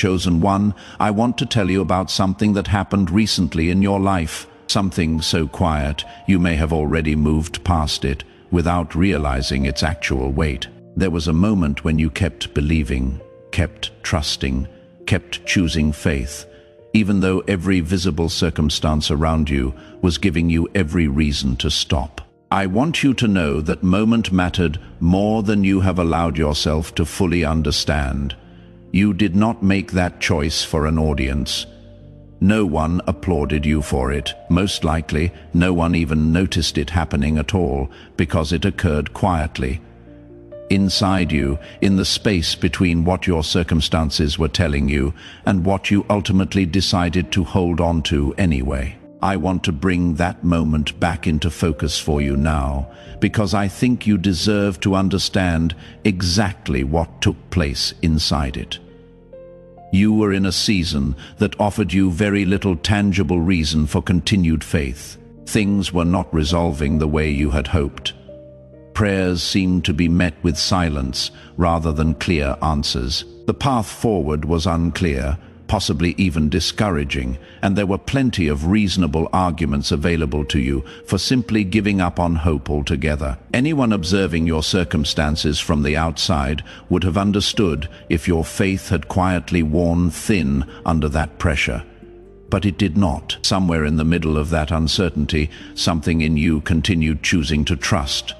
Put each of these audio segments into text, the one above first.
Chosen one, I want to tell you about something that happened recently in your life. Something so quiet, you may have already moved past it without realizing its actual weight. There was a moment when you kept believing, kept trusting, kept choosing faith, even though every visible circumstance around you was giving you every reason to stop. I want you to know that moment mattered more than you have allowed yourself to fully understand. You did not make that choice for an audience. No one applauded you for it. Most likely, no one even noticed it happening at all, because it occurred quietly. Inside you, in the space between what your circumstances were telling you and what you ultimately decided to hold on to anyway. I want to bring that moment back into focus for you now, because I think you deserve to understand exactly what took place inside it. You were in a season that offered you very little tangible reason for continued faith. Things were not resolving the way you had hoped. Prayers seemed to be met with silence rather than clear answers. The path forward was unclear, possibly even discouraging, and there were plenty of reasonable arguments available to you for simply giving up on hope altogether. Anyone observing your circumstances from the outside would have understood if your faith had quietly worn thin under that pressure. But it did not. Somewhere in the middle of that uncertainty, something in you continued choosing to trust.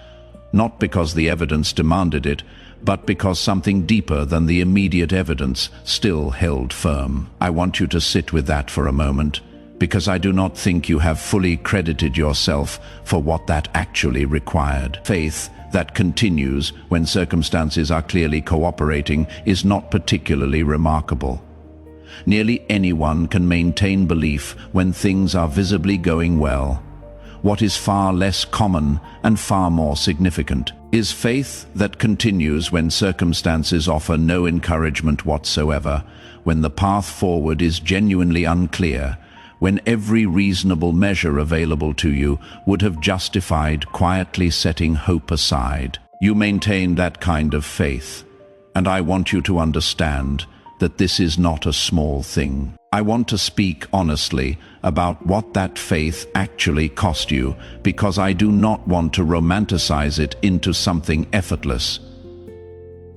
Not because the evidence demanded it, but because something deeper than the immediate evidence still held firm. I want you to sit with that for a moment, because I do not think you have fully credited yourself for what that actually required. Faith that continues when circumstances are clearly cooperating is not particularly remarkable. Nearly anyone can maintain belief when things are visibly going well. What is far less common and far more significant is faith that continues when circumstances offer no encouragement whatsoever, when the path forward is genuinely unclear, when every reasonable measure available to you would have justified quietly setting hope aside. You maintain that kind of faith, and I want you to understand that this is not a small thing. I want to speak honestly about what that faith actually cost you, because I do not want to romanticize it into something effortless.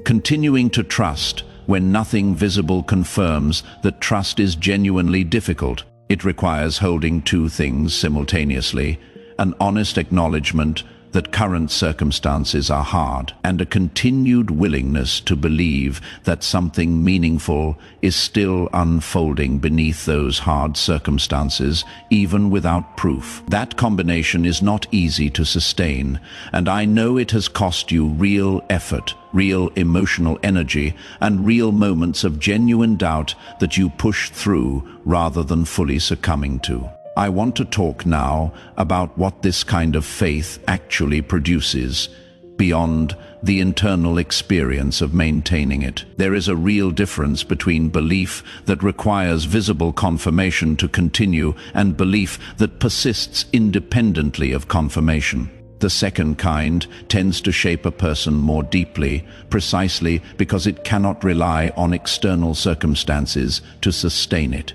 Continuing to trust when nothing visible confirms that trust is genuinely difficult. It requires holding two things simultaneously: an honest acknowledgement that current circumstances are hard, and a continued willingness to believe that something meaningful is still unfolding beneath those hard circumstances, even without proof. That combination is not easy to sustain, and I know it has cost you real effort, real emotional energy, and real moments of genuine doubt that you pushed through rather than fully succumbing to. I want to talk now about what this kind of faith actually produces, beyond the internal experience of maintaining it. There is a real difference between belief that requires visible confirmation to continue and belief that persists independently of confirmation. The second kind tends to shape a person more deeply, precisely because it cannot rely on external circumstances to sustain it.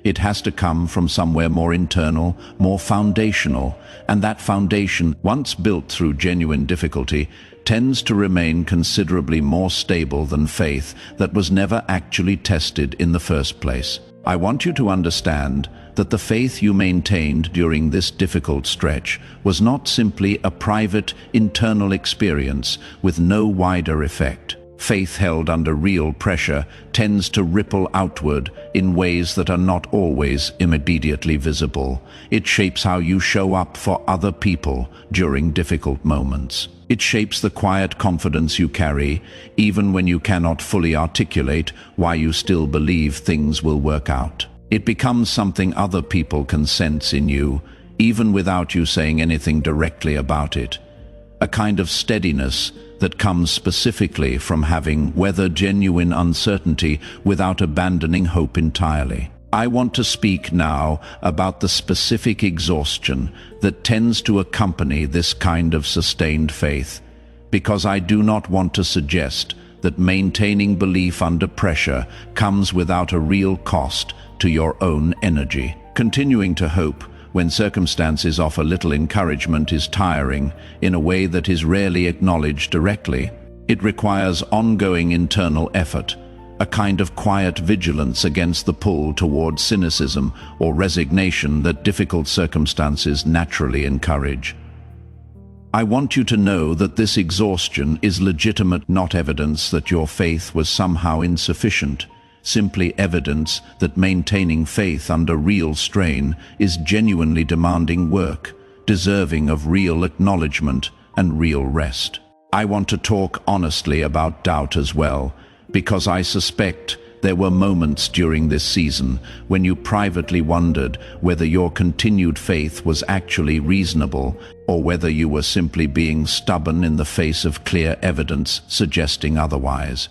It has to come from somewhere more internal, more foundational, and that foundation, once built through genuine difficulty, tends to remain considerably more stable than faith that was never actually tested in the first place. I want you to understand that the faith you maintained during this difficult stretch was not simply a private, internal experience with no wider effect. Faith held under real pressure tends to ripple outward in ways that are not always immediately visible. It shapes how you show up for other people during difficult moments. It shapes the quiet confidence you carry, even when you cannot fully articulate why you still believe things will work out. It becomes something other people can sense in you, even without you saying anything directly about it. A kind of steadiness that comes specifically from having weathered genuine uncertainty without abandoning hope entirely. I want to speak now about the specific exhaustion that tends to accompany this kind of sustained faith, because I do not want to suggest that maintaining belief under pressure comes without a real cost to your own energy. Continuing to hope when circumstances offer little encouragement is tiring in a way that is rarely acknowledged directly. It requires ongoing internal effort, a kind of quiet vigilance against the pull toward cynicism or resignation that difficult circumstances naturally encourage. I want you to know that this exhaustion is legitimate, not evidence that your faith was somehow insufficient, simply evidence that maintaining faith under real strain is genuinely demanding work, deserving of real acknowledgement and real rest. I want to talk honestly about doubt as well, because I suspect there were moments during this season when you privately wondered whether your continued faith was actually reasonable or whether you were simply being stubborn in the face of clear evidence suggesting otherwise.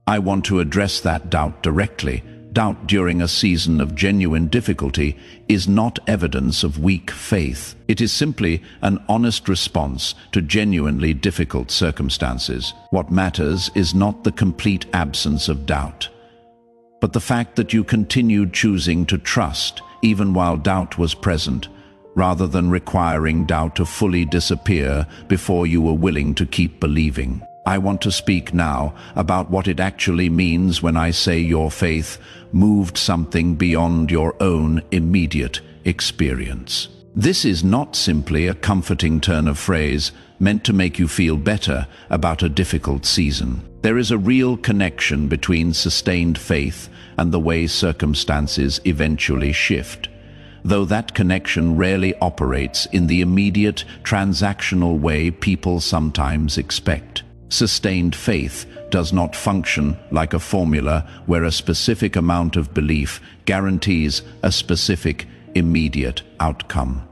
I want to address that doubt directly. Doubt during a season of genuine difficulty is not evidence of weak faith. It is simply an honest response to genuinely difficult circumstances. What matters is not the complete absence of doubt, but the fact that you continued choosing to trust even while doubt was present, rather than requiring doubt to fully disappear before you were willing to keep believing. I want to speak now about what it actually means when I say your faith moved something beyond your own immediate experience. This is not simply a comforting turn of phrase meant to make you feel better about a difficult season. There is a real connection between sustained faith and the way circumstances eventually shift, though that connection rarely operates in the immediate, transactional way people sometimes expect. Sustained faith does not function like a formula where a specific amount of belief guarantees a specific, immediate outcome.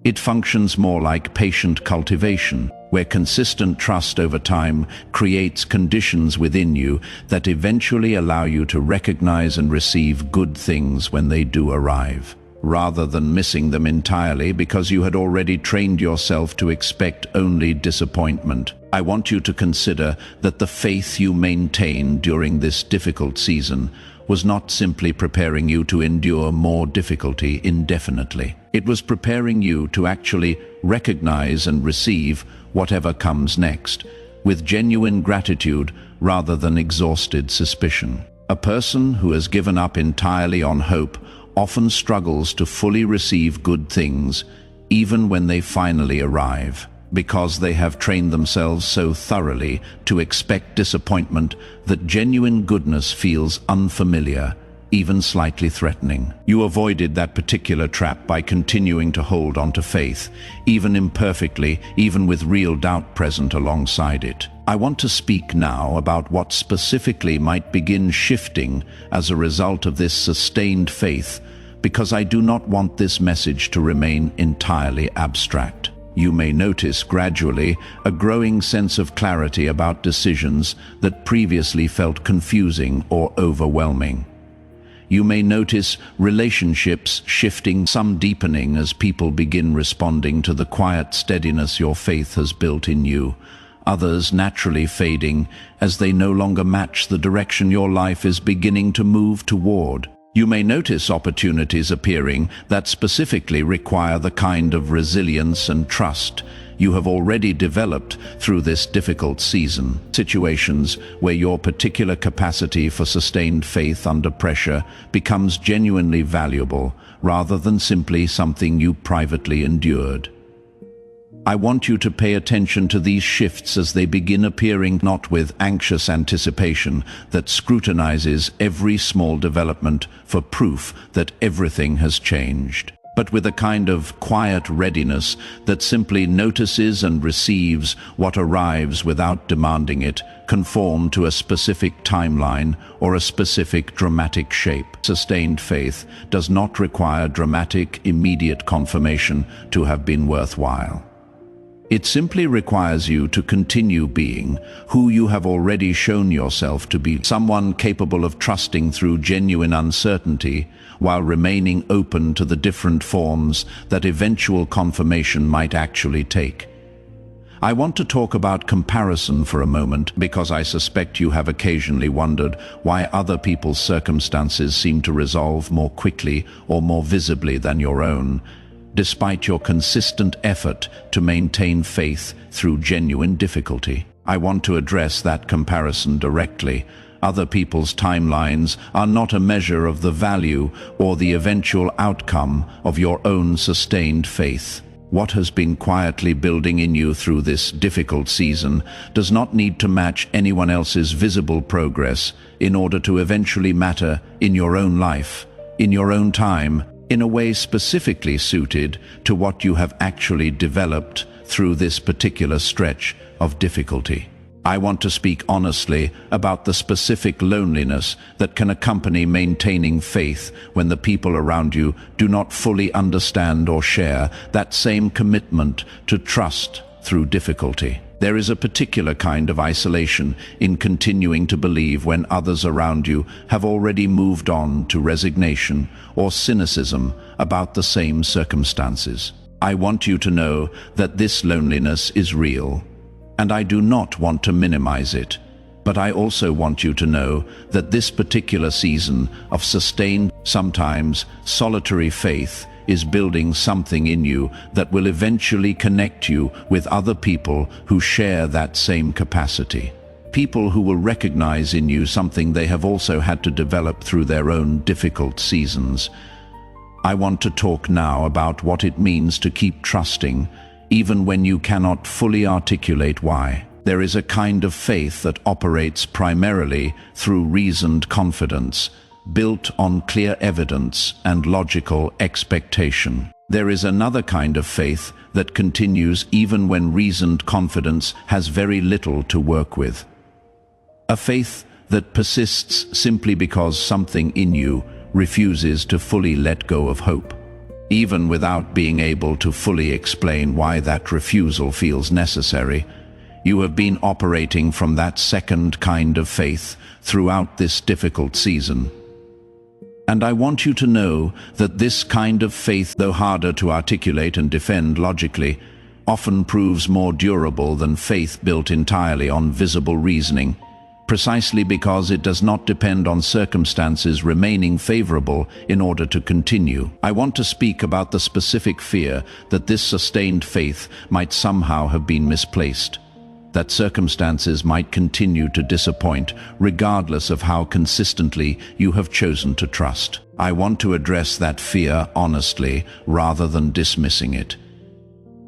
It functions more like patient cultivation, where consistent trust over time creates conditions within you that eventually allow you to recognize and receive good things when they do arrive, rather than missing them entirely because you had already trained yourself to expect only disappointment. I want you to consider that the faith you maintained during this difficult season was not simply preparing you to endure more difficulty indefinitely. It was preparing you to actually recognize and receive whatever comes next, with genuine gratitude rather than exhausted suspicion. A person who has given up entirely on hope often struggles to fully receive good things, even when they finally arrive, because they have trained themselves so thoroughly to expect disappointment that genuine goodness feels unfamiliar, even slightly threatening. You avoided that particular trap by continuing to hold on to faith, even imperfectly, even with real doubt present alongside it. I want to speak now about what specifically might begin shifting as a result of this sustained faith, because I do not want this message to remain entirely abstract. You may notice gradually a growing sense of clarity about decisions that previously felt confusing or overwhelming. You may notice relationships shifting, some deepening as people begin responding to the quiet steadiness your faith has built in you, others naturally fading as they no longer match the direction your life is beginning to move toward. You may notice opportunities appearing that specifically require the kind of resilience and trust you have already developed through this difficult season. Situations where your particular capacity for sustained faith under pressure becomes genuinely valuable, rather than simply something you privately endured. I want you to pay attention to these shifts as they begin appearing, not with anxious anticipation that scrutinizes every small development for proof that everything has changed, but with a kind of quiet readiness that simply notices and receives what arrives without demanding it conform to a specific timeline or a specific dramatic shape. Sustained faith does not require dramatic, immediate confirmation to have been worthwhile. It simply requires you to continue being who you have already shown yourself to be, someone capable of trusting through genuine uncertainty while remaining open to the different forms that eventual confirmation might actually take. I want to talk about comparison for a moment because I suspect you have occasionally wondered why other people's circumstances seem to resolve more quickly or more visibly than your own, despite your consistent effort to maintain faith through genuine difficulty. I want to address that comparison directly. Other people's timelines are not a measure of the value or the eventual outcome of your own sustained faith. What has been quietly building in you through this difficult season does not need to match anyone else's visible progress in order to eventually matter in your own life, in your own time, in a way specifically suited to what you have actually developed through this particular stretch of difficulty. I want to speak honestly about the specific loneliness that can accompany maintaining faith when the people around you do not fully understand or share that same commitment to trust through difficulty. There is a particular kind of isolation in continuing to believe when others around you have already moved on to resignation or cynicism about the same circumstances. I want you to know that this loneliness is real. And I do not want to minimize it, but I also want you to know that this particular season of sustained, sometimes solitary faith is building something in you that will eventually connect you with other people who share that same capacity. People who will recognize in you something they have also had to develop through their own difficult seasons. I want to talk now about what it means to keep trusting, even when you cannot fully articulate why. There is a kind of faith that operates primarily through reasoned confidence, built on clear evidence and logical expectation. There is another kind of faith that continues even when reasoned confidence has very little to work with. A faith that persists simply because something in you refuses to fully let go of hope, even without being able to fully explain why that refusal feels necessary. You have been operating from that second kind of faith throughout this difficult season. And I want you to know that this kind of faith, though harder to articulate and defend logically, often proves more durable than faith built entirely on visible reasoning, precisely because it does not depend on circumstances remaining favorable in order to continue. I want to speak about the specific fear that this sustained faith might somehow have been misplaced, that circumstances might continue to disappoint regardless of how consistently you have chosen to trust. I want to address that fear honestly rather than dismissing it.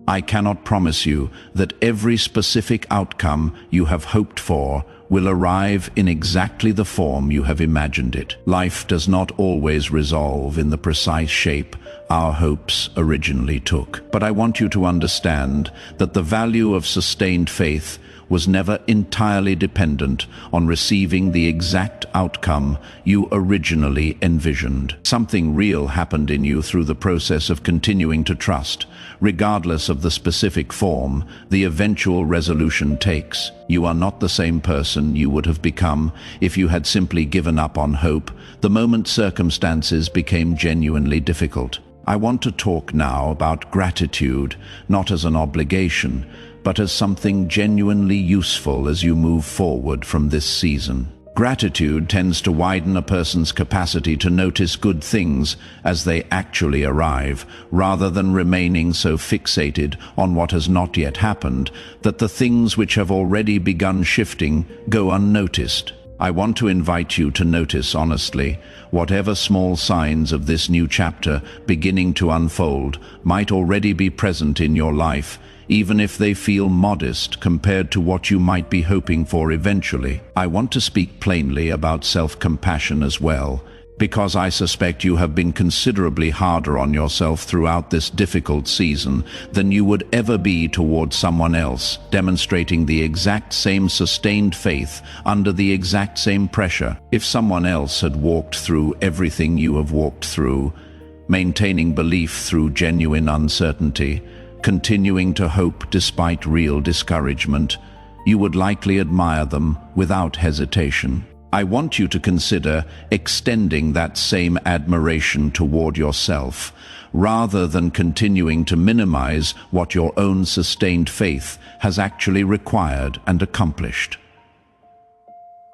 I cannot promise you that every specific outcome you have hoped for will arrive in exactly the form you have imagined it. Life does not always resolve in the precise shape our hopes originally took. But I want you to understand that the value of sustained faith was never entirely dependent on receiving the exact outcome you originally envisioned. Something real happened in you through the process of continuing to trust, regardless of the specific form the eventual resolution takes. You are not the same person you would have become if you had simply given up on hope the moment circumstances became genuinely difficult. I want to talk now about gratitude, not as an obligation, but as something genuinely useful as you move forward from this season. Gratitude tends to widen a person's capacity to notice good things as they actually arrive, rather than remaining so fixated on what has not yet happened that the things which have already begun shifting go unnoticed. I want to invite you to notice honestly whatever small signs of this new chapter beginning to unfold might already be present in your life, even if they feel modest compared to what you might be hoping for eventually. I want to speak plainly about self-compassion as well, because I suspect you have been considerably harder on yourself throughout this difficult season than you would ever be towards someone else, demonstrating the exact same sustained faith under the exact same pressure. If someone else had walked through everything you have walked through, maintaining belief through genuine uncertainty, continuing to hope despite real discouragement, you would likely admire them without hesitation. I want you to consider extending that same admiration toward yourself, rather than continuing to minimize what your own sustained faith has actually required and accomplished.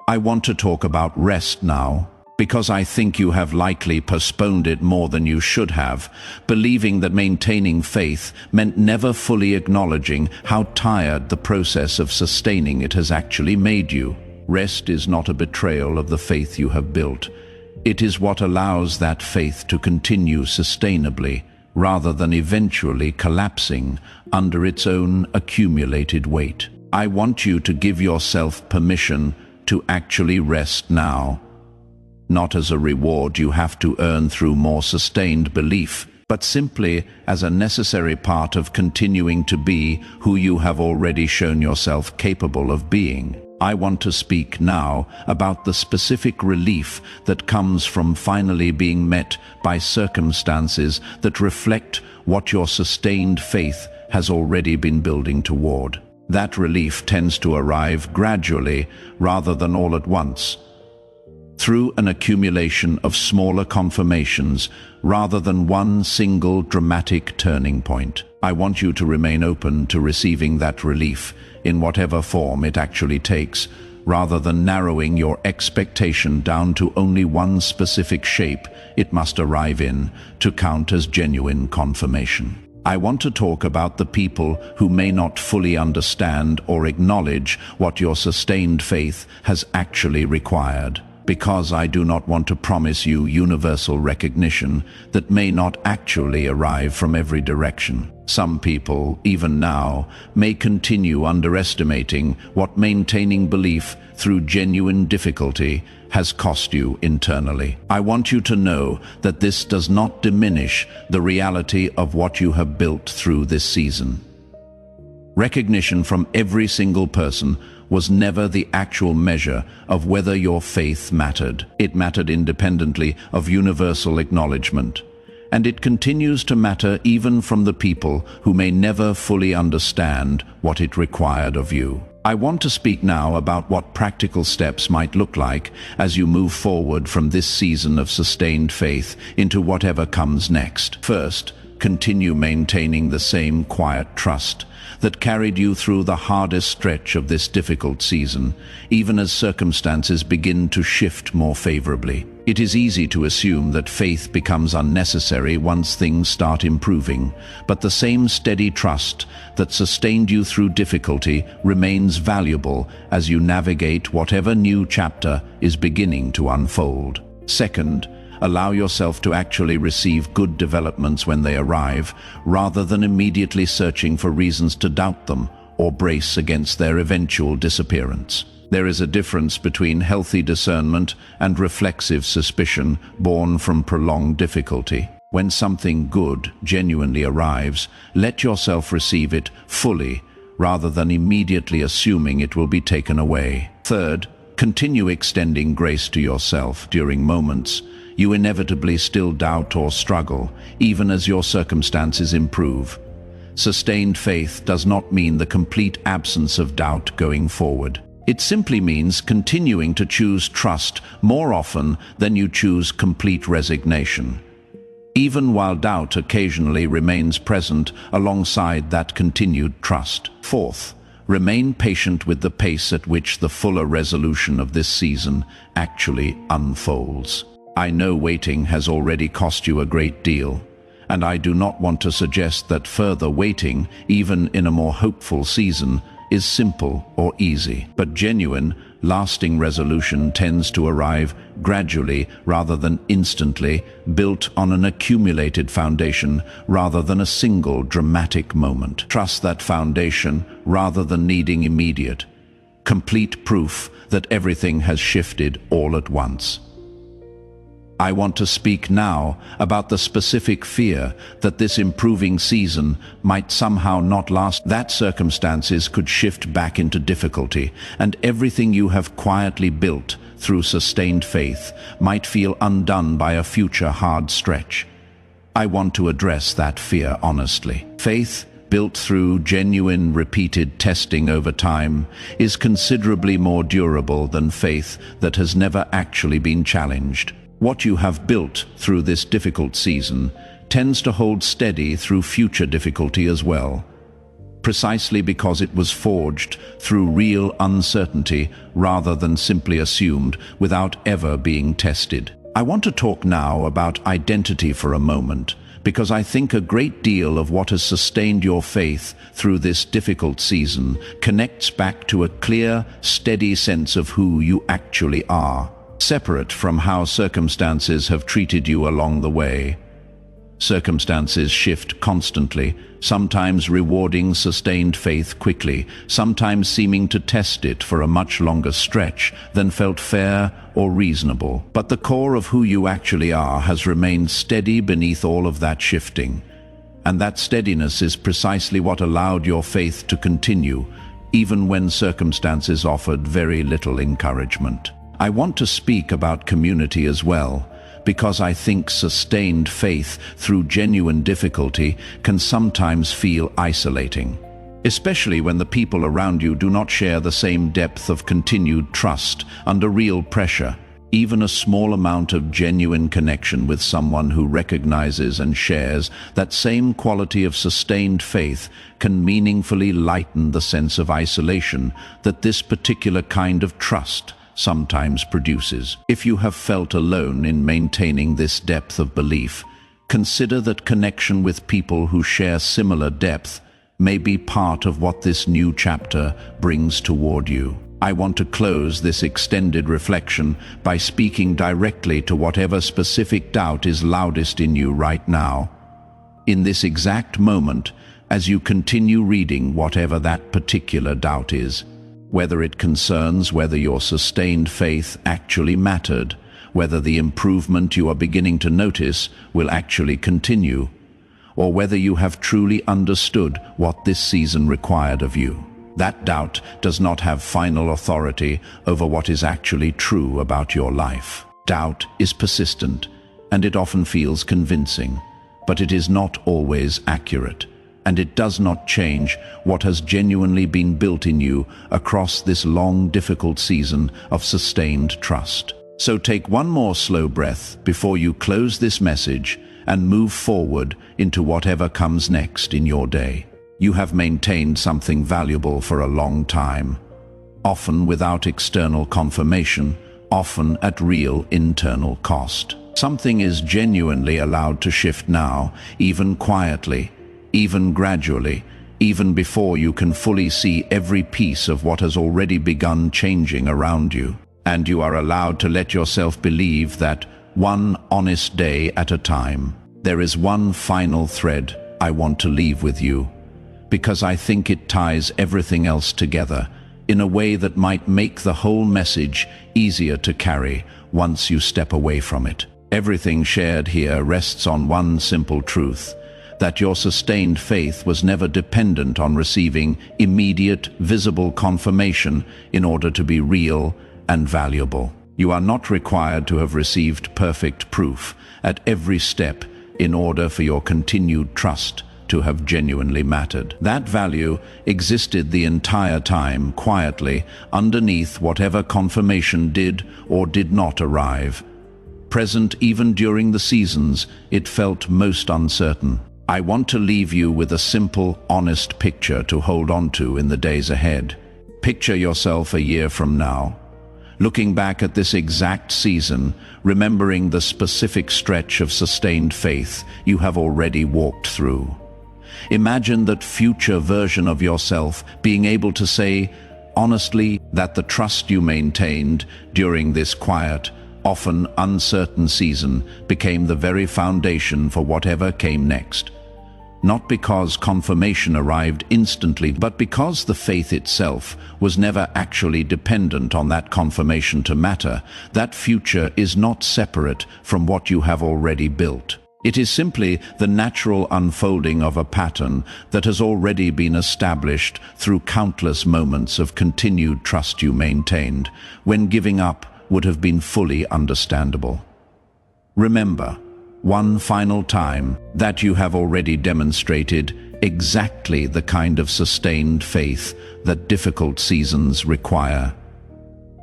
I want to talk about rest now, because I think you have likely postponed it more than you should have, believing that maintaining faith meant never fully acknowledging how tired the process of sustaining it has actually made you. Rest is not a betrayal of the faith you have built. It is what allows that faith to continue sustainably, rather than eventually collapsing under its own accumulated weight. I want you to give yourself permission to actually rest now. Not as a reward you have to earn through more sustained belief, but simply as a necessary part of continuing to be who you have already shown yourself capable of being. I want to speak now about the specific relief that comes from finally being met by circumstances that reflect what your sustained faith has already been building toward. That relief tends to arrive gradually rather than all at once, through an accumulation of smaller confirmations rather than one single dramatic turning point. I want you to remain open to receiving that relief in whatever form it actually takes, rather than narrowing your expectation down to only one specific shape it must arrive in to count as genuine confirmation. I want to talk about the people who may not fully understand or acknowledge what your sustained faith has actually required, because I do not want to promise you universal recognition that may not actually arrive from every direction. Some people, even now, may continue underestimating what maintaining belief through genuine difficulty has cost you internally. I want you to know that this does not diminish the reality of what you have built through this season. Recognition from every single person was never the actual measure of whether your faith mattered. It mattered independently of universal acknowledgement. And it continues to matter even from the people who may never fully understand what it required of you. I want to speak now about what practical steps might look like as you move forward from this season of sustained faith into whatever comes next. First, continue maintaining the same quiet trust that carried you through the hardest stretch of this difficult season, even as circumstances begin to shift more favorably. It is easy to assume that faith becomes unnecessary once things start improving, but the same steady trust that sustained you through difficulty remains valuable as you navigate whatever new chapter is beginning to unfold. Second, allow yourself to actually receive good developments when they arrive, rather than immediately searching for reasons to doubt them or brace against their eventual disappearance. There is a difference between healthy discernment and reflexive suspicion born from prolonged difficulty. When something good genuinely arrives, let yourself receive it fully, rather than immediately assuming it will be taken away. Third, continue extending grace to yourself during moments you inevitably still doubt or struggle, even as your circumstances improve. Sustained faith does not mean the complete absence of doubt going forward. It simply means continuing to choose trust more often than you choose complete resignation, even while doubt occasionally remains present alongside that continued trust. Fourth, remain patient with the pace at which the fuller resolution of this season actually unfolds. I know waiting has already cost you a great deal, and I do not want to suggest that further waiting, even in a more hopeful season, is simple or easy. But genuine, lasting resolution tends to arrive gradually rather than instantly, built on an accumulated foundation rather than a single dramatic moment. Trust that foundation rather than needing immediate, complete proof that everything has shifted all at once. I want to speak now about the specific fear that this improving season might somehow not last, that circumstances could shift back into difficulty, and everything you have quietly built through sustained faith might feel undone by a future hard stretch. I want to address that fear honestly. Faith, built through genuine repeated testing over time, is considerably more durable than faith that has never actually been challenged. What you have built through this difficult season tends to hold steady through future difficulty as well, precisely because it was forged through real uncertainty rather than simply assumed without ever being tested. I want to talk now about identity for a moment, because I think a great deal of what has sustained your faith through this difficult season connects back to a clear, steady sense of who you actually are, separate from how circumstances have treated you along the way. Circumstances shift constantly, sometimes rewarding sustained faith quickly, sometimes seeming to test it for a much longer stretch than felt fair or reasonable. But the core of who you actually are has remained steady beneath all of that shifting. And that steadiness is precisely what allowed your faith to continue, even when circumstances offered very little encouragement. I want to speak about community as well, because I think sustained faith through genuine difficulty can sometimes feel isolating, especially when the people around you do not share the same depth of continued trust under real pressure. Even a small amount of genuine connection with someone who recognizes and shares that same quality of sustained faith can meaningfully lighten the sense of isolation that this particular kind of trust sometimes produces. If you have felt alone in maintaining this depth of belief, consider that connection with people who share similar depth may be part of what this new chapter brings toward you. I want to close this extended reflection by speaking directly to whatever specific doubt is loudest in you right now. In this exact moment, as you continue reading whatever that particular doubt is, whether it concerns whether your sustained faith actually mattered, whether the improvement you are beginning to notice will actually continue, or whether you have truly understood what this season required of you. That doubt does not have final authority over what is actually true about your life. Doubt is persistent, and it often feels convincing, but it is not always accurate. And it does not change what has genuinely been built in you across this long, difficult season of sustained trust. So take one more slow breath before you close this message and move forward into whatever comes next in your day. You have maintained something valuable for a long time, often without external confirmation, often at real internal cost. Something is genuinely allowed to shift now, even quietly, even gradually, even before you can fully see every piece of what has already begun changing around you. And you are allowed to let yourself believe that one honest day at a time. There is one final thread I want to leave with you, because I think it ties everything else together in a way that might make the whole message easier to carry once you step away from it. Everything shared here rests on one simple truth: that your sustained faith was never dependent on receiving immediate, visible confirmation in order to be real and valuable. You are not required to have received perfect proof at every step in order for your continued trust to have genuinely mattered. That value existed the entire time, quietly, underneath whatever confirmation did or did not arrive. Present even during the seasons it felt most uncertain. I want to leave you with a simple, honest picture to hold on to in the days ahead. Picture yourself a year from now, looking back at this exact season, remembering the specific stretch of sustained faith you have already walked through. Imagine that future version of yourself being able to say, honestly, that the trust you maintained during this quiet, often uncertain season became the very foundation for whatever came next. Not because confirmation arrived instantly, but because the faith itself was never actually dependent on that confirmation to matter. That future is not separate from what you have already built. It is simply the natural unfolding of a pattern that has already been established through countless moments of continued trust you maintained, when giving up would have been fully understandable. Remember, one final time, that you have already demonstrated exactly the kind of sustained faith that difficult seasons require.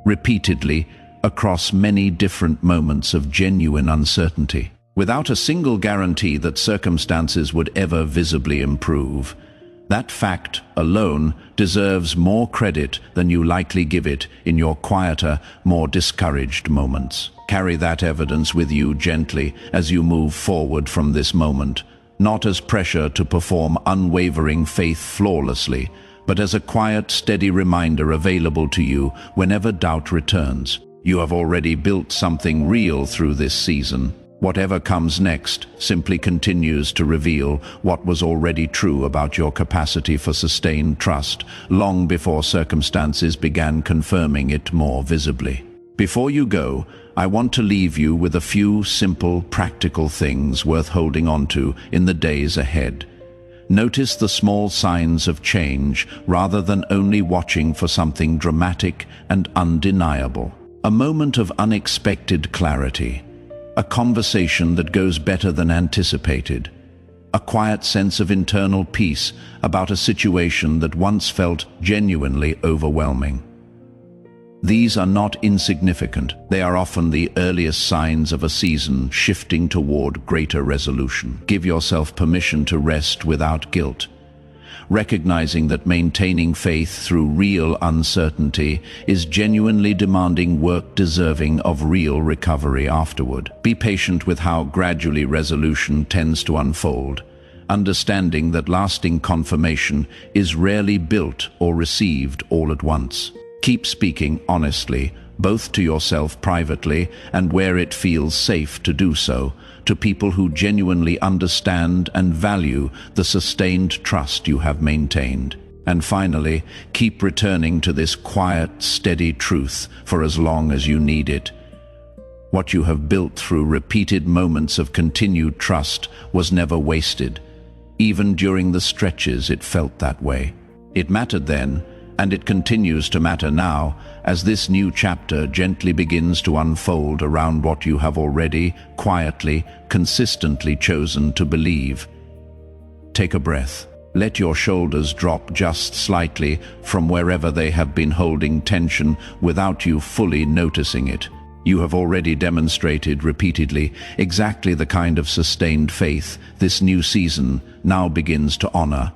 Repeatedly, across many different moments of genuine uncertainty, without a single guarantee that circumstances would ever visibly improve. That fact alone deserves more credit than you likely give it in your quieter, more discouraged moments. Carry that evidence with you gently as you move forward from this moment, not as pressure to perform unwavering faith flawlessly, but as a quiet, steady reminder available to you whenever doubt returns. You have already built something real through this season. Whatever comes next simply continues to reveal what was already true about your capacity for sustained trust long before circumstances began confirming it more visibly. Before you go, I want to leave you with a few simple, practical things worth holding on to in the days ahead. Notice the small signs of change rather than only watching for something dramatic and undeniable. A moment of unexpected clarity. A conversation that goes better than anticipated. A quiet sense of internal peace about a situation that once felt genuinely overwhelming. These are not insignificant. They are often the earliest signs of a season shifting toward greater resolution. Give yourself permission to rest without guilt, recognizing that maintaining faith through real uncertainty is genuinely demanding work deserving of real recovery afterward. Be patient with how gradually resolution tends to unfold, understanding that lasting confirmation is rarely built or received all at once. Keep speaking honestly, both to yourself privately and where it feels safe to do so, to people who genuinely understand and value the sustained trust you have maintained. And finally, keep returning to this quiet, steady truth for as long as you need it. What you have built through repeated moments of continued trust was never wasted. Even during the stretches it felt that way. It mattered then, and it continues to matter now as this new chapter gently begins to unfold around what you have already, quietly, consistently chosen to believe. Take a breath. Let your shoulders drop just slightly from wherever they have been holding tension without you fully noticing it. You have already demonstrated repeatedly exactly the kind of sustained faith this new season now begins to honor.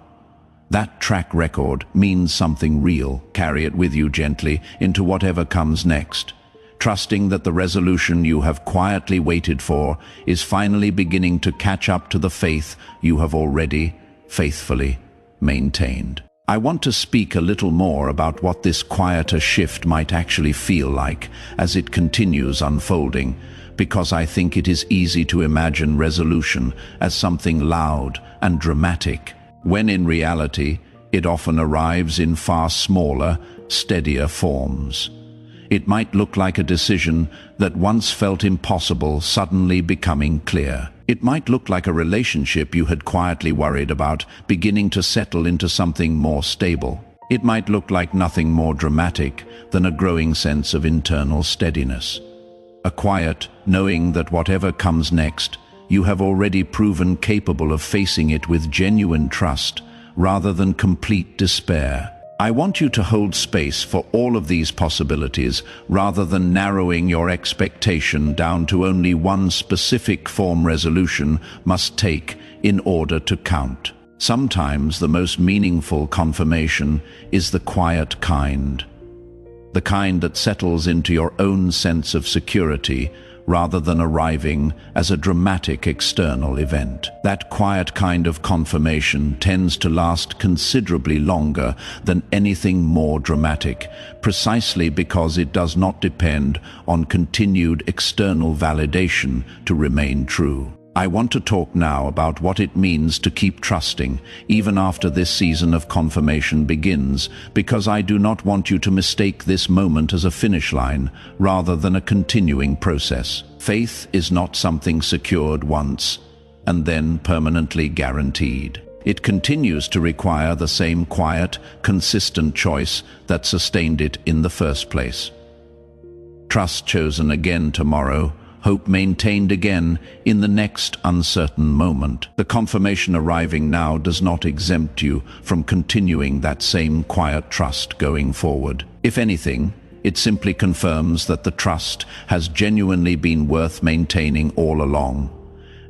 That track record means something real. Carry it with you gently into whatever comes next, trusting that the resolution you have quietly waited for is finally beginning to catch up to the faith you have already faithfully maintained. I want to speak a little more about what this quieter shift might actually feel like as it continues unfolding, because I think it is easy to imagine resolution as something loud and dramatic, when in reality, it often arrives in far smaller, steadier forms. It might look like a decision that once felt impossible suddenly becoming clear. It might look like a relationship you had quietly worried about beginning to settle into something more stable. It might look like nothing more dramatic than a growing sense of internal steadiness. A quiet knowing that whatever comes next, you have already proven capable of facing it with genuine trust, rather than complete despair. I want you to hold space for all of these possibilities, rather than narrowing your expectation down to only one specific form resolution must take in order to count. Sometimes the most meaningful confirmation is the quiet kind. The kind that settles into your own sense of security, rather than arriving as a dramatic external event. That quiet kind of confirmation tends to last considerably longer than anything more dramatic, precisely because it does not depend on continued external validation to remain true. I want to talk now about what it means to keep trusting, even after this season of confirmation begins, because I do not want you to mistake this moment as a finish line, rather than a continuing process. Faith is not something secured once, and then permanently guaranteed. It continues to require the same quiet, consistent choice that sustained it in the first place. Trust chosen again tomorrow, hope maintained again in the next uncertain moment. The confirmation arriving now does not exempt you from continuing that same quiet trust going forward. If anything, it simply confirms that the trust has genuinely been worth maintaining all along.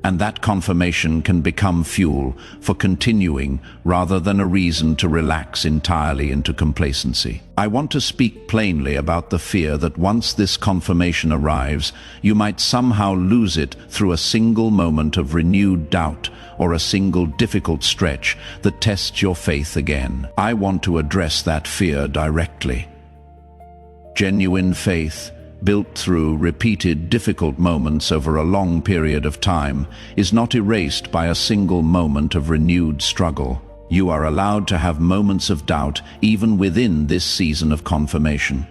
And that confirmation can become fuel for continuing rather than a reason to relax entirely into complacency. I want to speak plainly about the fear that once this confirmation arrives, you might somehow lose it through a single moment of renewed doubt or a single difficult stretch that tests your faith again. I want to address that fear directly. Genuine faith, built through repeated difficult moments over a long period of time, is not erased by a single moment of renewed struggle. You are allowed to have moments of doubt even within this season of confirmation.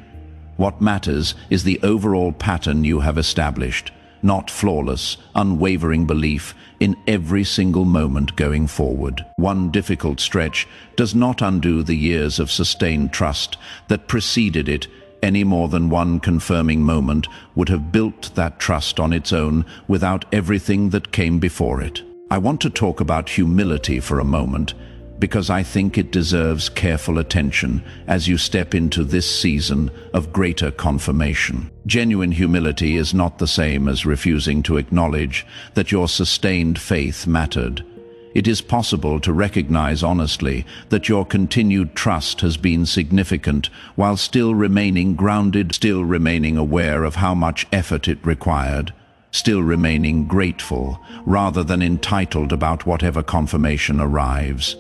What matters is the overall pattern you have established, not flawless, unwavering belief in every single moment going forward. One difficult stretch does not undo the years of sustained trust that preceded it, any more than one confirming moment would have built that trust on its own without everything that came before it. I want to talk about humility for a moment, because I think it deserves careful attention as you step into this season of greater confirmation. Genuine humility is not the same as refusing to acknowledge that your sustained faith mattered. It is possible to recognize honestly that your continued trust has been significant while still remaining grounded, still remaining aware of how much effort it required, still remaining grateful rather than entitled about whatever confirmation arrives.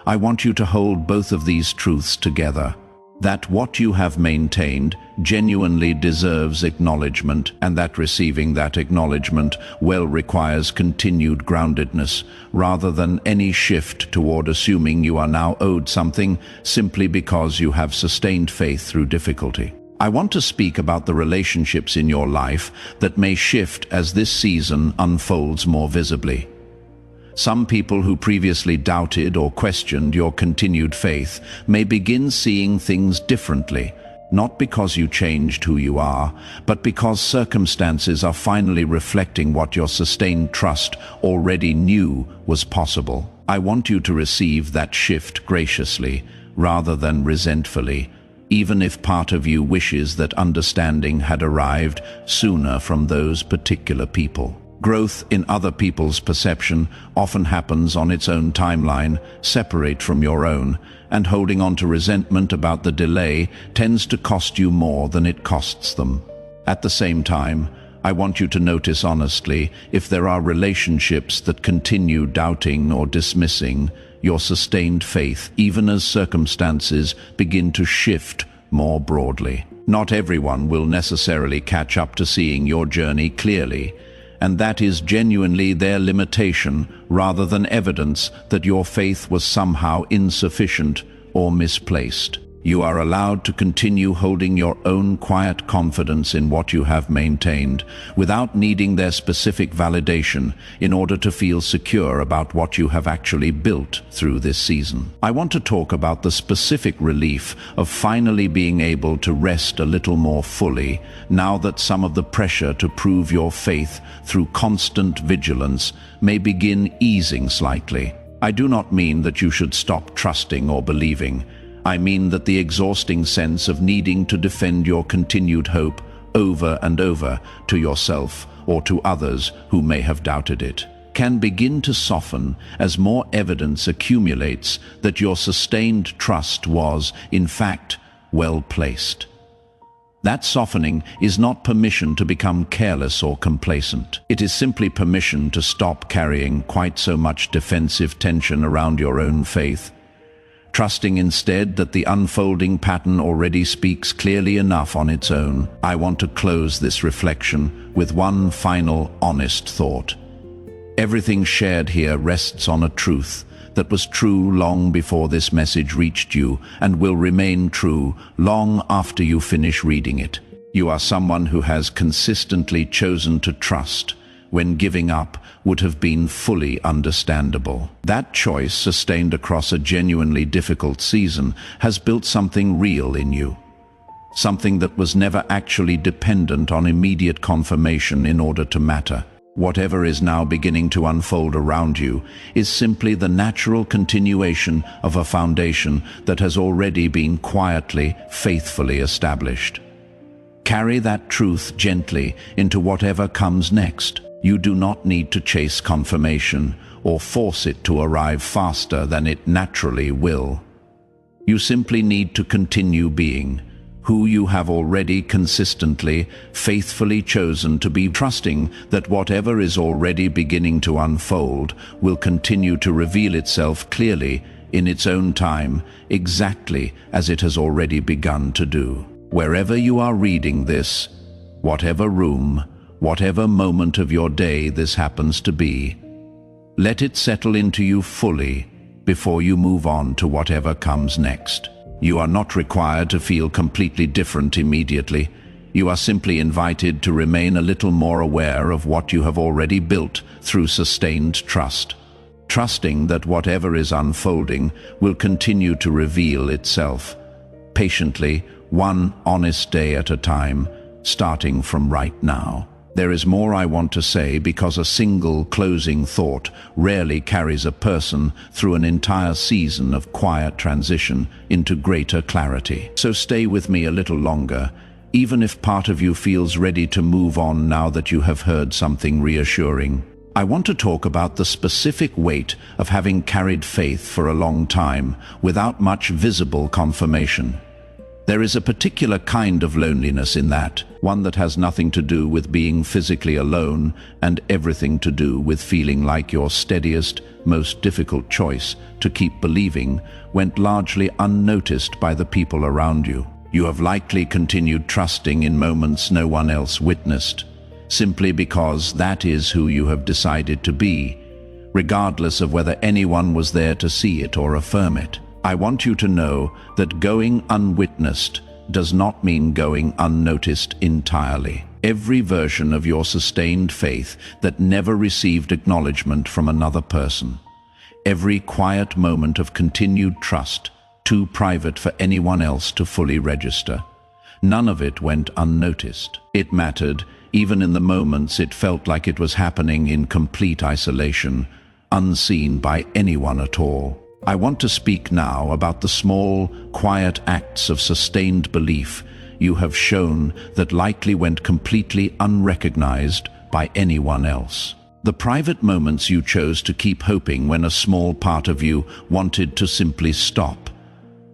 I want you to hold both of these truths together, that what you have maintained genuinely deserves acknowledgement, and that receiving that acknowledgement well requires continued groundedness, rather than any shift toward assuming you are now owed something simply because you have sustained faith through difficulty. I want to speak about the relationships in your life that may shift as this season unfolds more visibly. Some people who previously doubted or questioned your continued faith may begin seeing things differently, not because you changed who you are, but because circumstances are finally reflecting what your sustained trust already knew was possible. I want you to receive that shift graciously, rather than resentfully, even if part of you wishes that understanding had arrived sooner from those particular people. Growth in other people's perception often happens on its own timeline, separate from your own, and holding on to resentment about the delay tends to cost you more than it costs them. At the same time, I want you to notice honestly if there are relationships that continue doubting or dismissing your sustained faith, even as circumstances begin to shift more broadly. Not everyone will necessarily catch up to seeing your journey clearly, and that is genuinely their limitation rather than evidence that your faith was somehow insufficient or misplaced. You are allowed to continue holding your own quiet confidence in what you have maintained without needing their specific validation in order to feel secure about what you have actually built through this season. I want to talk about the specific relief of finally being able to rest a little more fully now that some of the pressure to prove your faith through constant vigilance may begin easing slightly. I do not mean that you should stop trusting or believing. I mean that the exhausting sense of needing to defend your continued hope over and over to yourself or to others who may have doubted it can begin to soften as more evidence accumulates that your sustained trust was, in fact, well placed. That softening is not permission to become careless or complacent. It is simply permission to stop carrying quite so much defensive tension around your own faith, trusting instead that the unfolding pattern already speaks clearly enough on its own. I want to close this reflection with one final honest thought. Everything shared here rests on a truth that was true long before this message reached you and will remain true long after you finish reading it. You are someone who has consistently chosen to trust when giving up would have been fully understandable. That choice, sustained across a genuinely difficult season, has built something real in you. something that was never actually dependent on immediate confirmation in order to matter. Whatever is now beginning to unfold around you is simply the natural continuation of a foundation that has already been quietly, faithfully established. Carry that truth gently into whatever comes next. You do not need to chase confirmation or force it to arrive faster than it naturally will. You simply need to continue being who you have already consistently, faithfully chosen to be, trusting that whatever is already beginning to unfold will continue to reveal itself clearly in its own time, exactly as it has already begun to do. Wherever you are reading this, whatever room, whatever moment of your day this happens to be, let it settle into you fully before you move on to whatever comes next. You are not required to feel completely different immediately. You are simply invited to remain a little more aware of what you have already built through sustained trust. Trusting that whatever is unfolding will continue to reveal itself, patiently, one honest day at a time, starting from right now. There is more I want to say because a single closing thought rarely carries a person through an entire season of quiet transition into greater clarity. So stay with me a little longer, even if part of you feels ready to move on now that you have heard something reassuring. I want to talk about the specific weight of having carried faith for a long time without much visible confirmation. There is a particular kind of loneliness in that, one that has nothing to do with being physically alone and everything to do with feeling like your steadiest, most difficult choice to keep believing went largely unnoticed by the people around you. You have likely continued trusting in moments no one else witnessed, simply because that is who you have decided to be, regardless of whether anyone was there to see it or affirm it. I want you to know that going unwitnessed does not mean going unnoticed entirely. Every version of your sustained faith that never received acknowledgement from another person, every quiet moment of continued trust, too private for anyone else to fully register, none of it went unnoticed. It mattered, even in the moments it felt like it was happening in complete isolation, unseen by anyone at all. I want to speak now about the small, quiet acts of sustained belief you have shown that likely went completely unrecognized by anyone else. The private moments you chose to keep hoping when a small part of you wanted to simply stop.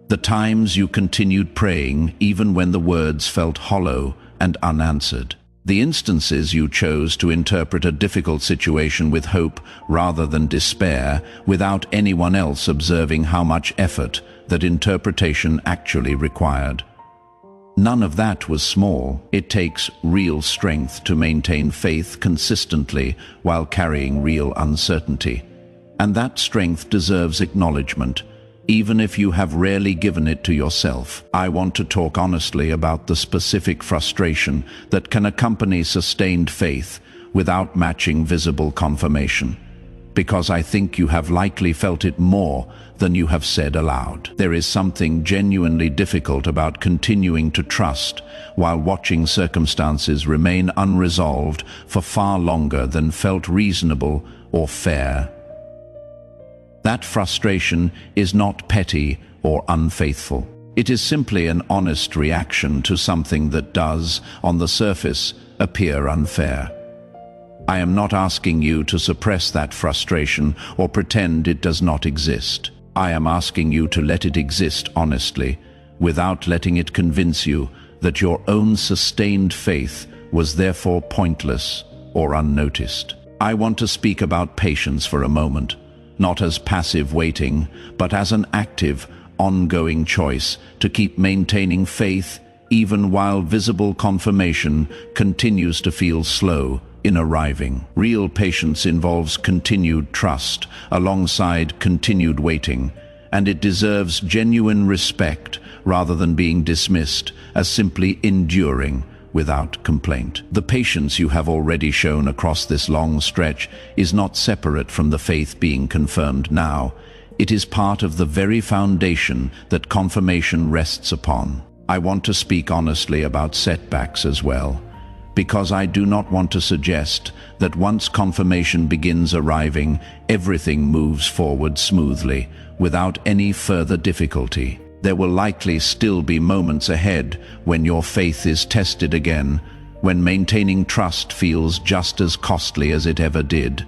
The times you continued praying even when the words felt hollow and unanswered. The instances you chose to interpret a difficult situation with hope rather than despair, without anyone else observing how much effort that interpretation actually required. None of that was small. It takes real strength to maintain faith consistently while carrying real uncertainty. And that strength deserves acknowledgement, even if you have rarely given it to yourself. I want to talk honestly about the specific frustration that can accompany sustained faith without matching visible confirmation, because I think you have likely felt it more than you have said aloud. There is something genuinely difficult about continuing to trust while watching circumstances remain unresolved for far longer than felt reasonable or fair. That frustration is not petty or unfaithful. It is simply an honest reaction to something that does, on the surface, appear unfair. I am not asking you to suppress that frustration or pretend it does not exist. I am asking you to let it exist honestly, without letting it convince you that your own sustained faith was therefore pointless or unnoticed. I want to speak about patience for a moment. Not as passive waiting, but as an active, ongoing choice to keep maintaining faith even while visible confirmation continues to feel slow in arriving. Real patience involves continued trust alongside continued waiting, and it deserves genuine respect rather than being dismissed as simply enduring without complaint. The patience you have already shown across this long stretch is not separate from the faith being confirmed now. It is part of the very foundation that confirmation rests upon. I want to speak honestly about setbacks as well, because I do not want to suggest that once confirmation begins arriving, everything moves forward smoothly, without any further difficulty. There will likely still be moments ahead when your faith is tested again, when maintaining trust feels just as costly as it ever did.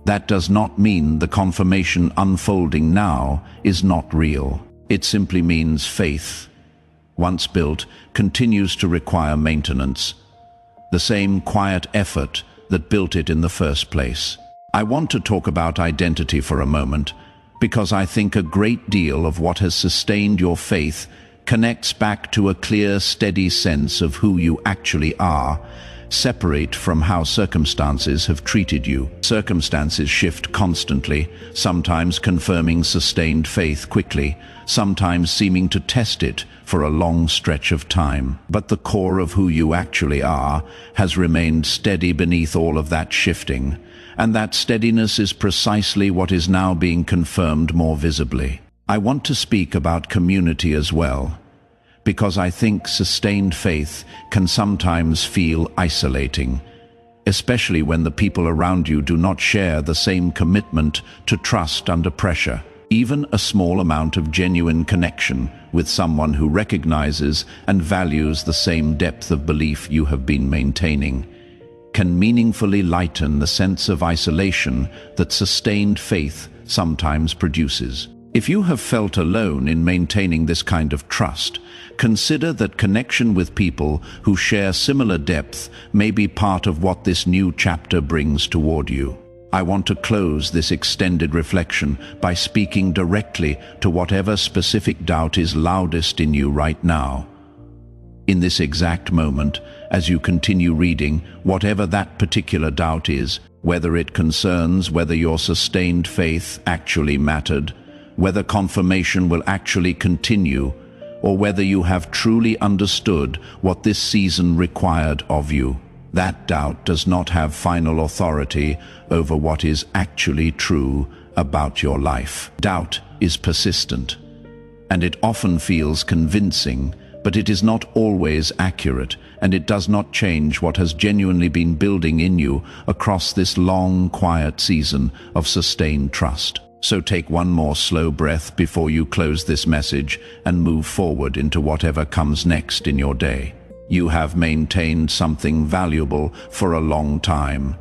That does not mean the confirmation unfolding now is not real. It simply means faith, once built, continues to require maintenance, the same quiet effort that built it in the first place. I want to talk about identity for a moment, because I think a great deal of what has sustained your faith connects back to a clear, steady sense of who you actually are, separate from how circumstances have treated you. Circumstances shift constantly, sometimes confirming sustained faith quickly, sometimes seeming to test it for a long stretch of time. But the core of who you actually are has remained steady beneath all of that shifting, and that steadiness is precisely what is now being confirmed more visibly. I want to speak about community as well, because I think sustained faith can sometimes feel isolating, especially when the people around you do not share the same commitment to trust under pressure. Even a small amount of genuine connection with someone who recognizes and values the same depth of belief you have been maintaining can meaningfully lighten the sense of isolation that sustained faith sometimes produces. If you have felt alone in maintaining this kind of trust, consider that connection with people who share similar depth may be part of what this new chapter brings toward you. I want to close this extended reflection by speaking directly to whatever specific doubt is loudest in you right now. In this exact moment, as you continue reading, whatever that particular doubt is, whether it concerns whether your sustained faith actually mattered, whether confirmation will actually continue, or whether you have truly understood what this season required of you, that doubt does not have final authority over what is actually true about your life. Doubt is persistent, and it often feels convincing, but it is not always accurate, and it does not change what has genuinely been building in you across this long, quiet season of sustained trust. So take one more slow breath before you close this message and move forward into whatever comes next in your day. You have maintained something valuable for a long time,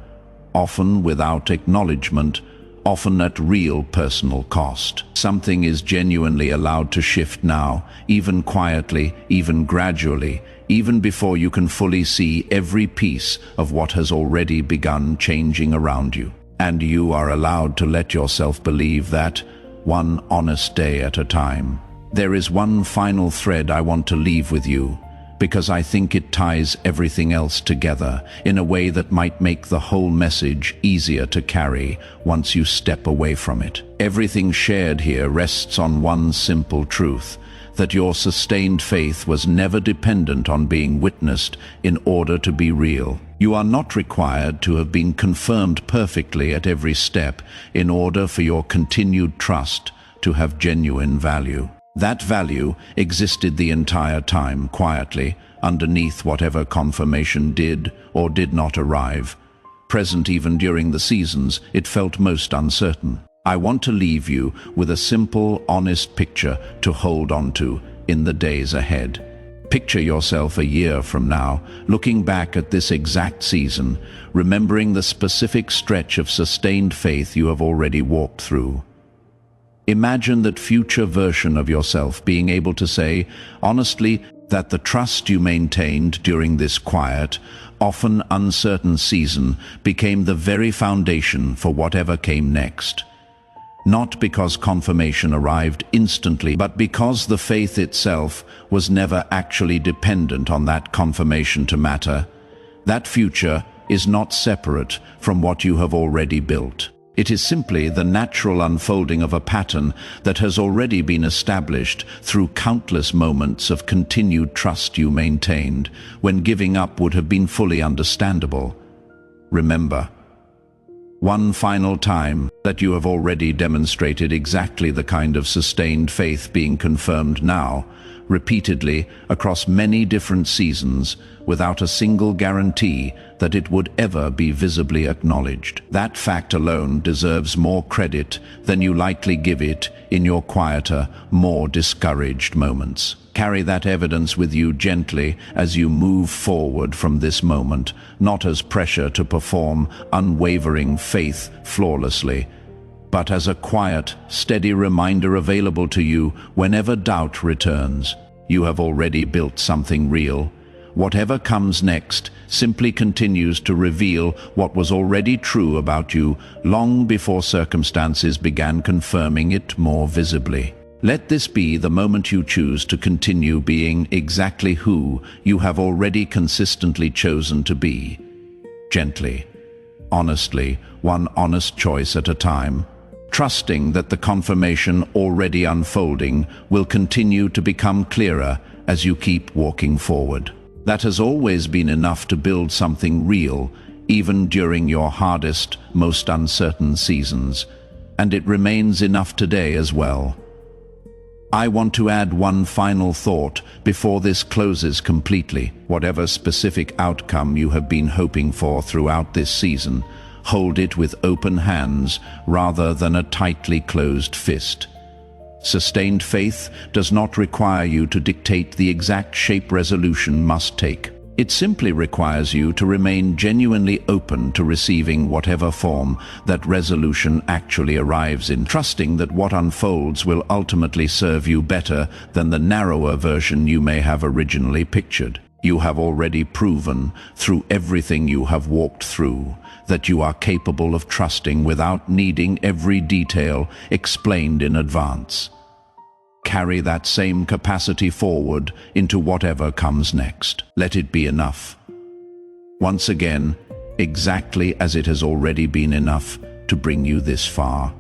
often without acknowledgement, often at real personal cost. Something is genuinely allowed to shift now, even quietly, even gradually, even before you can fully see every piece of what has already begun changing around you. And you are allowed to let yourself believe that, one honest day at a time. There is one final thread I want to leave with you, because I think it ties everything else together in a way that might make the whole message easier to carry once you step away from it. Everything shared here rests on one simple truth, that your sustained faith was never dependent on being witnessed in order to be real. You are not required to have been confirmed perfectly at every step in order for your continued trust to have genuine value. That value existed the entire time, quietly, underneath whatever confirmation did or did not arrive, present even during the seasons it felt most uncertain. I want to leave you with a simple, honest picture to hold on to in the days ahead. Picture yourself a year from now, looking back at this exact season, remembering the specific stretch of sustained faith you have already walked through. Imagine that future version of yourself being able to say, honestly, that the trust you maintained during this quiet, often uncertain season became the very foundation for whatever came next. Not because confirmation arrived instantly, but because the faith itself was never actually dependent on that confirmation to matter. That future is not separate from what you have already built. It is simply the natural unfolding of a pattern that has already been established through countless moments of continued trust you maintained when giving up would have been fully understandable. Remember, One final time that you have already demonstrated exactly the kind of sustained faith being confirmed now, repeatedly across many different seasons, without a single guarantee that it would ever be visibly acknowledged. That fact alone deserves more credit than you likely give it in your quieter, more discouraged moments. Carry that evidence with you gently as you move forward from this moment, not as pressure to perform unwavering faith flawlessly, but as a quiet, steady reminder available to you whenever doubt returns. You have already built something real. Whatever comes next simply continues to reveal what was already true about you long before circumstances began confirming it more visibly. Let this be the moment you choose to continue being exactly who you have already consistently chosen to be. Gently, honestly, one honest choice at a time, trusting that the confirmation already unfolding will continue to become clearer as you keep walking forward. That has always been enough to build something real, even during your hardest, most uncertain seasons, and it remains enough today as well. I want to add one final thought before this closes completely. Whatever specific outcome you have been hoping for throughout this season, hold it with open hands rather than a tightly closed fist. Sustained faith does not require you to dictate the exact shape resolution must take. It simply requires you to remain genuinely open to receiving whatever form that resolution actually arrives in, trusting that what unfolds will ultimately serve you better than the narrower version you may have originally pictured. You have already proven, through everything you have walked through, that you are capable of trusting without needing every detail explained in advance. Carry that same capacity forward into whatever comes next. Let it be enough. Once again, exactly as it has already been enough to bring you this far.